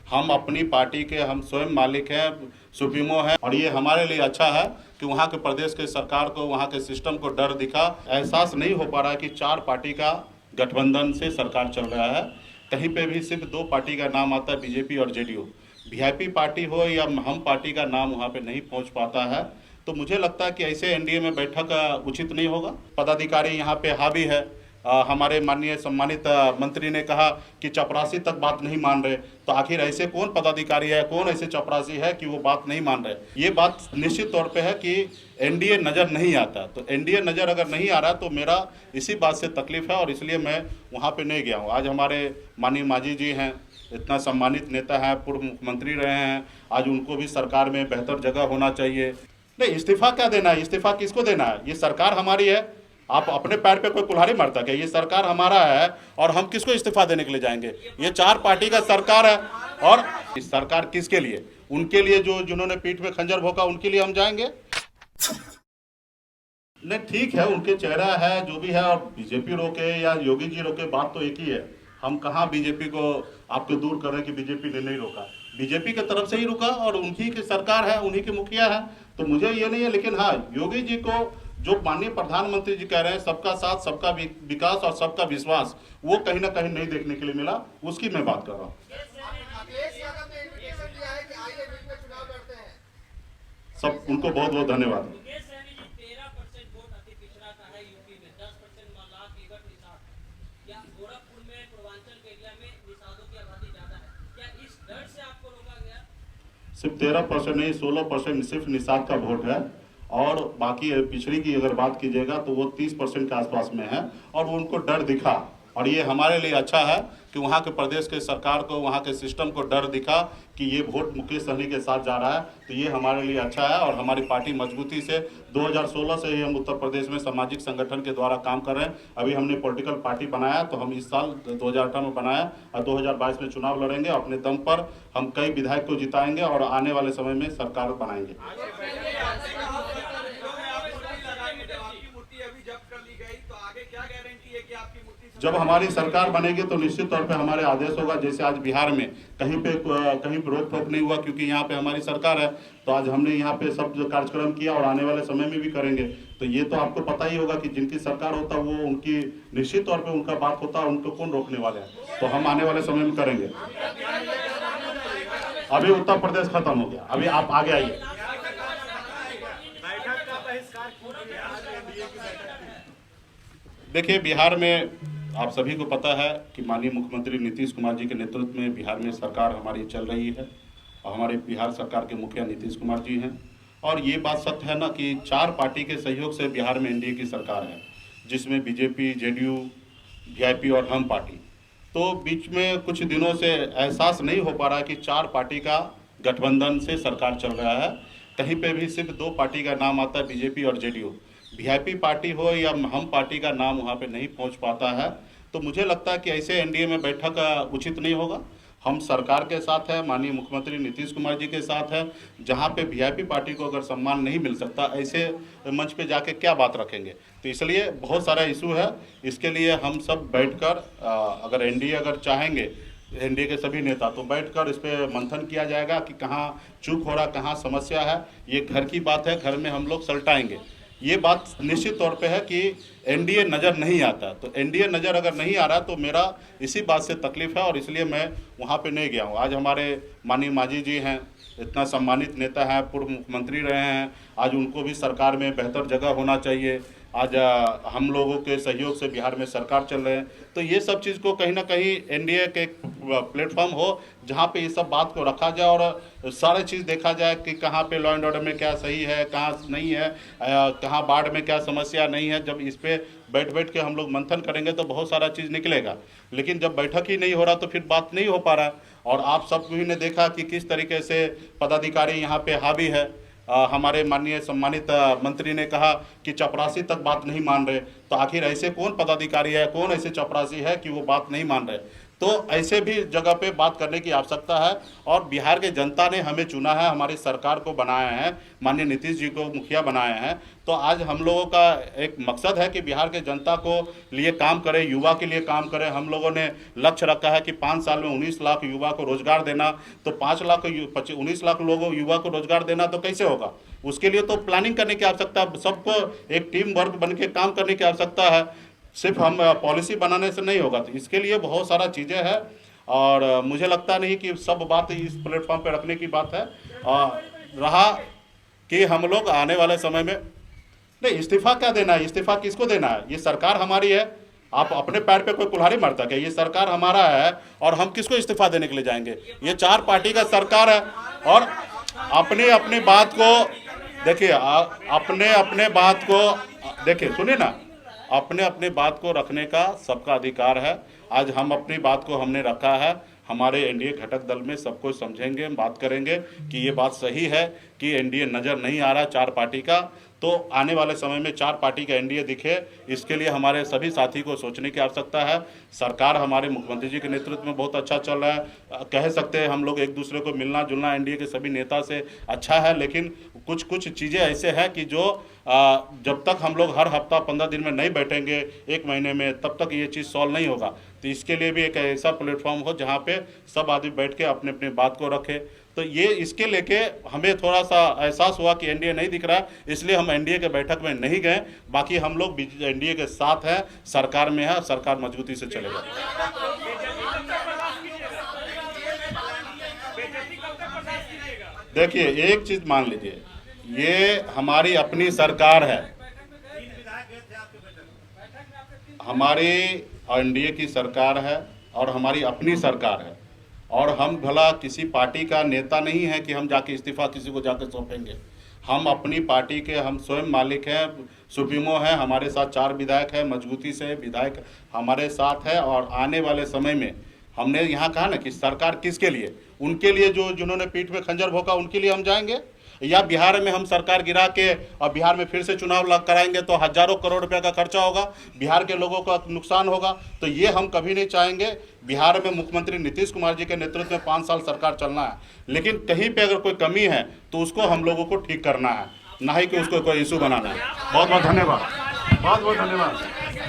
हम अपनी पार्टी के हम स्वयं मालिक हैं, सुप्रीमो हैं, और ये हमारे लिए अच्छा है कि वहाँ के प्रदेश के सरकार को, वहाँ के सिस्टम को डर दिखा। एहसास नहीं हो पा रहा है कि 4 पार्टी का गठबंधन से सरकार चल रहा है। कहीं पे भी सिर्फ 2 पार्टी का नाम आता है, बीजेपी और जेडीयू। वीआईपी पार्टी हो या हम पार्टी का नाम वहाँ पे नहीं पहुँच पाता है। तो मुझे लगता है कि ऐसे एनडीए में बैठक उचित नहीं होगा। पदाधिकारी यहाँ पे हावी है। हमारे माननीय सम्मानित मंत्री ने कहा कि चपरासी तक बात नहीं मान रहे। तो आखिर ऐसे कौन पदाधिकारी है, कौन ऐसे चपरासी है कि वो बात नहीं मान रहे? ये बात निश्चित तौर पे है कि एनडीए नज़र नहीं आता। तो एनडीए नज़र अगर नहीं आ रहा तो मेरा इसी बात से तकलीफ है, और इसलिए मैं वहाँ पे नहीं गया हूँ। आज हमारे माननीय मांझी जी हैं, इतना सम्मानित नेता है, पूर्व मुख्यमंत्री रहे हैं। आज उनको भी सरकार में बेहतर जगह होना चाहिए। नहीं, इस्तीफा क्या देना है? इस्तीफा किसको देना है? ये सरकार हमारी है। आप अपने पैर पे कोई कुल्हाड़ी मारता क्या? ये सरकार हमारा है और हम किसको इस्तीफा देने के लिए जाएंगे? ये 4 पार्टी का सरकार है। और इस सरकार किसके लिए? उनके लिए जो जिन्होंने पीठ में खंजर भोंका, उनके लिए हम जाएंगे? नहीं, ठीक है, उनके चेहरा है जो भी है, और बीजेपी रोके या योगी जी रोके, बात तो एक ही है। हम कहाँ बीजेपी को आपको दूर कर रहे हैं कि बीजेपी ने नहीं रोका। बीजेपी की तरफ से ही रुका, और उन्हीं की सरकार है, उन्हीं के मुखिया है। तो मुझे ये नहीं है, लेकिन हाँ, योगी जी को जो माननीय प्रधानमंत्री जी कह रहे हैं, सबका साथ, सबका विकास और सबका विश्वास, वो कहीं ना कहीं नहीं देखने के लिए मिला। उसकी मैं बात कर रहा हूँ। सब उनको बहुत बहुत धन्यवाद। सिर्फ 13% नहीं, 16% सिर्फ निषाद का वोट है, और बाकी पिछड़ी की अगर बात कीजिएगा तो वो 30% के आसपास में है, और वो उनको डर दिखा। और ये हमारे लिए अच्छा है कि वहाँ के प्रदेश के सरकार को, वहाँ के सिस्टम को डर दिखा कि ये वोट मुकेश सहनी के साथ जा रहा है। तो ये हमारे लिए अच्छा है, और हमारी पार्टी मजबूती से 2016 से ही हम उत्तर प्रदेश में सामाजिक संगठन के द्वारा काम कर रहे हैं। अभी हमने पॉलिटिकल पार्टी बनाया, तो हम इस साल 2018 में बनाया, और 2022 में चुनाव लड़ेंगे। अपने दम पर हम कई विधायक को जिताएंगे और आने वाले समय में सरकार बनाएंगे। जब हमारी सरकार बनेगी तो निश्चित तौर पे हमारे आदेश होगा। जैसे आज बिहार में कहीं पे रोक टोक नहीं हुआ, क्योंकि यहाँ पे हमारी सरकार है। तो आज हमने यहाँ पे सब जो कार्यक्रम किया, और आने वाले समय में भी करेंगे। तो ये तो आपको पता ही होगा कि जिनकी सरकार होता है वो उनकी निश्चित तौर पर उनका बात होता है, उनको कौन रोकने वाले हैं। तो हम आने वाले समय में करेंगे। अभी उत्तर प्रदेश खत्म हो गया, अभी आप आगे आइए। देखिए, बिहार में आप सभी को पता है कि माननीय मुख्यमंत्री नीतीश कुमार जी के नेतृत्व में बिहार में सरकार हमारी चल रही है, और हमारे बिहार सरकार के मुखिया नीतीश कुमार जी हैं। और ये बात सत्य है ना कि 4 पार्टी के सहयोग से बिहार में एनडीए की सरकार है, जिसमें बीजेपी, जेडीयू, वीआईपी और हम पार्टी। तो बीच में कुछ दिनों से एहसास नहीं हो पा रहा है कि 4 पार्टी का गठबंधन से सरकार चल रहा है। कहीं पे भी सिर्फ 2 पार्टी का नाम आता है, बीजेपी और जेडीयू। वीआईपी पार्टी हो या हम पार्टी का नाम वहाँ पे नहीं पहुँच पाता है। तो मुझे लगता है कि ऐसे एनडीए में बैठक उचित नहीं होगा। हम सरकार के साथ हैं, माननीय मुख्यमंत्री नीतीश कुमार जी के साथ हैं। जहाँ पे वीआईपी पार्टी को अगर सम्मान नहीं मिल सकता, ऐसे मंच पे जाके क्या बात रखेंगे? तो इसलिए बहुत सारा इशू है। इसके लिए हम सब बैठकर, अगर एनडीए अगर चाहेंगे, एनडीए के सभी नेता, तो बैठकर इस पर मंथन किया जाएगा कि कहाँ चूक हो रहा, कहाँ समस्या है। ये घर की बात है, घर में हम लोग सलटाएंगे। ये बात निश्चित तौर पे है कि एनडीए नज़र नहीं आता। तो एनडीए नज़र अगर नहीं आ रहा तो मेरा इसी बात से तकलीफ है, और इसलिए मैं वहाँ पे नहीं गया हूँ। आज हमारे माननीय मांझी जी हैं, इतना सम्मानित नेता है, पूर्व मुख्यमंत्री रहे हैं। आज उनको भी सरकार में बेहतर जगह होना चाहिए। आज हम लोगों के सहयोग से बिहार में सरकार चल रहे हैं। तो ये सब चीज़ को कहीं ना कहीं एनडीए के प्लेटफॉर्म हो जहाँ पे ये सब बात को रखा जाए, और सारे चीज़ देखा जाए कि कहाँ पे लॉ एंड ऑर्डर में क्या सही है, कहाँ नहीं है, कहाँ बाढ़ में क्या समस्या नहीं है। जब इस पे बैठ के हम लोग मंथन करेंगे तो बहुत सारा चीज़ निकलेगा। लेकिन जब बैठक ही नहीं हो रहा तो फिर बात नहीं हो पा रहा। और आप सब भी ने देखा कि किस तरीके से पदाधिकारी यहाँ पे हावी है। हमारे माननीय सम्मानित मंत्री ने कहा कि चपरासी तक बात नहीं मान रहे। तो आखिर ऐसे कौन पदाधिकारी है, कौन ऐसे चपरासी है कि वो बात नहीं मान रहे? तो ऐसे भी जगह पे बात करने की आवश्यकता है। और बिहार के जनता ने हमें चुना है, हमारी सरकार को बनाया है, माननीय नीतीश जी को मुखिया बनाया है। तो आज हम लोगों का एक मकसद है कि बिहार के जनता को लिए काम करें, युवा के लिए काम करें। हम लोगों ने लक्ष्य रखा है कि 5 साल में 19 लाख युवा को रोजगार देना। तो 19 लाख लोगों युवा को रोजगार देना तो कैसे होगा? उसके लिए तो प्लानिंग करने की आवश्यकता है, सबको एक टीम वर्क बन के काम करने की आवश्यकता है। सिर्फ हम पॉलिसी बनाने से नहीं होगा, तो इसके लिए बहुत सारा चीज़ें हैं। और मुझे लगता नहीं कि सब बात इस प्लेटफॉर्म पे रखने की बात है। रहा कि हम लोग आने वाले समय में नहीं, इस्तीफा क्या देना है, इस्तीफा किसको देना है? ये सरकार हमारी है। आप अपने पैर पे कोई कुल्हाड़ी मारता क्या? ये सरकार हमारा है और हम किसको इस्तीफा देने के लिए जाएंगे? ये 4 पार्टी का सरकार है। और अपनी अपनी बात को देखिए, अपने अपने बात को देखिए, सुनिए ना, अपने अपने बात को रखने का सबका अधिकार है। आज हम अपनी बात को हमने रखा है, हमारे एनडीए घटक दल में सब कुछ समझेंगे, बात करेंगे कि ये बात सही है कि एनडीए नज़र नहीं आ रहा 4 पार्टी का। तो आने वाले समय में 4 पार्टी का एनडीए दिखे, इसके लिए हमारे सभी साथी को सोचने की आवश्यकता है। सरकार हमारे मुख्यमंत्री जी के नेतृत्व में बहुत अच्छा चल रहा है। कह सकते हैं हम लोग एक दूसरे को मिलना जुलना एनडीए के सभी नेता से अच्छा है, लेकिन कुछ चीज़ें ऐसे हैं कि जो जब तक हम लोग हर हफ्ता 15 दिन में नहीं बैठेंगे, 1 महीने में, तब तक ये चीज़ सॉल्व नहीं होगा। तो इसके लिए भी एक ऐसा प्लेटफॉर्म हो जहाँ पे सब आदमी बैठ के अपने अपनी बात को रखें। तो ये इसके लेके हमें थोड़ा सा एहसास हुआ कि एनडीए नहीं दिख रहा है, इसलिए हम एनडीए के बैठक में नहीं गए। बाकी हम लोग एनडीए के साथ हैं, सरकार में है, सरकार मजबूती से चलेगा। देखिए, एक चीज मान लीजिए, ये हमारी अपनी सरकार है, हमारी एनडीए की सरकार है और हमारी अपनी सरकार है। और हम भला किसी पार्टी का नेता नहीं है कि हम जाके इस्तीफा किसी को जाके सौंपेंगे। हम अपनी पार्टी के हम स्वयं मालिक हैं, सुप्रीमो हैं। हमारे साथ 4 विधायक हैं, मजबूती से विधायक हमारे साथ है। और आने वाले समय में हमने यहाँ कहा ना कि सरकार किसके लिए, उनके लिए जो जिन्होंने पीठ में खंजर भोंका उनके लिए हम जाएंगे। या बिहार में हम सरकार गिरा के और बिहार में फिर से चुनाव कराएंगे तो हजारों करोड़ रुपए का खर्चा होगा, बिहार के लोगों का नुकसान होगा। तो ये हम कभी नहीं चाहेंगे। बिहार में मुख्यमंत्री नीतीश कुमार जी के नेतृत्व में 5 साल सरकार चलना है, लेकिन कहीं पे अगर कोई कमी है तो उसको हम लोगों को ठीक करना है, ना ही कि उसको कोई इशू बनाना है। बहुत बहुत धन्यवाद, बहुत बहुत धन्यवाद।